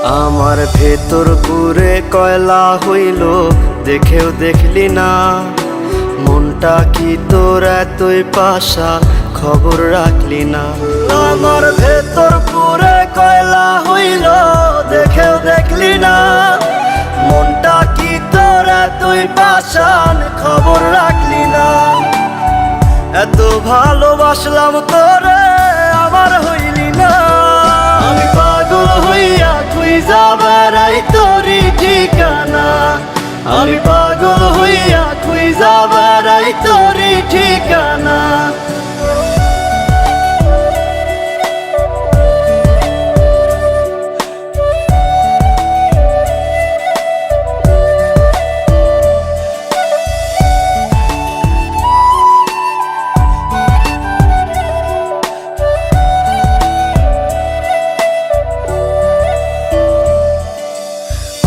আমার ভেতর পুরে কয়লা হইল, দেখেও দেখলি না। মনটা কি তোর এতই পাশা, খবর রাখলি না। আমার ভেতর পুরে কয়লা হইল, দেখেও দেখলি না। মনটা কি তোর এতই পাশান, খবর রাখলি না। এত ভালোবাসলাম তোরে, আমার হইলি না। আমি পাগল হইয়া খুঁজা বেড়াই তোরই ঠিকানা। আমি পাগল হইয়া খুঁজা বেড়াই তোরই ঠিকানা।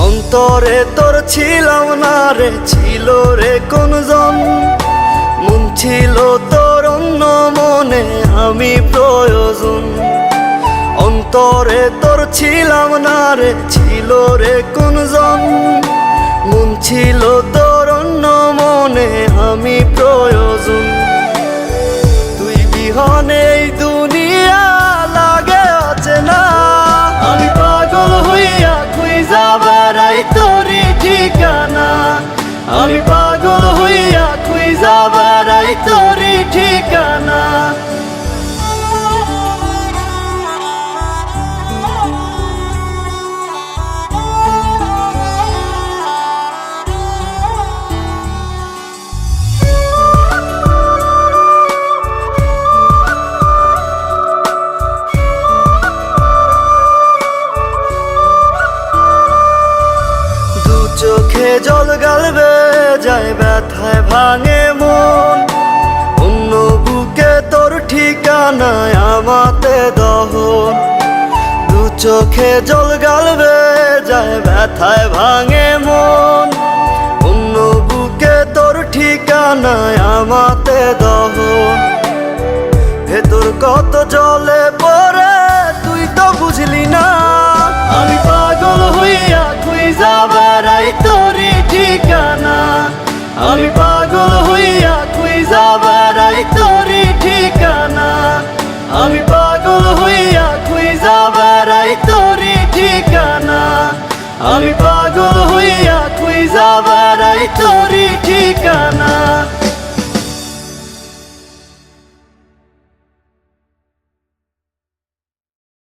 অন্তরে তোর ছিলাম না রে, ছিল রে কোনজন। মন ছিল তোর অন্য মনে, আমি প্রয়োজন। অন্তরে তোর ছিলাম না রে, ছিল রে কোনজন। মন ছিল তোর অন্য মনে, আমি প্রয়োজন। তুই বিহনে এই দুনিয়া লাগে অচেনা। আমি পাগল হইয়া খুঁজা বেড়াই তোরই ঠিকানা। আমি পাগল হইয়া খুঁজা বেড়াই তোরই ঠিকানা। চোখে জল গালবে যায়, ব্যথায় ভাঙে মন। অন্য বুকে তোর ঠিকানায় আমাতে দহন। দু চোখে জল গালবে যায়, ব্যথায় ভাঙে মন। অন্য বুকে তোর ঠিকানায় আমাতে দহন। ভেতর কত জলে পড়ে তুই তো বুঝলি না। আমি পাগল হইয়া খুঁজা বেড়াই তোরই ঠিকানা। আমি পাগল হইয়া খুঁজা বেড়াই তোরই ঠিকানা। আমি পাগল হইয়া খুঁজা বেড়াই তোরই ঠিকানা। আমি পাগল হইয়া খুঁজা বেড়াই তোরই ঠিকানা।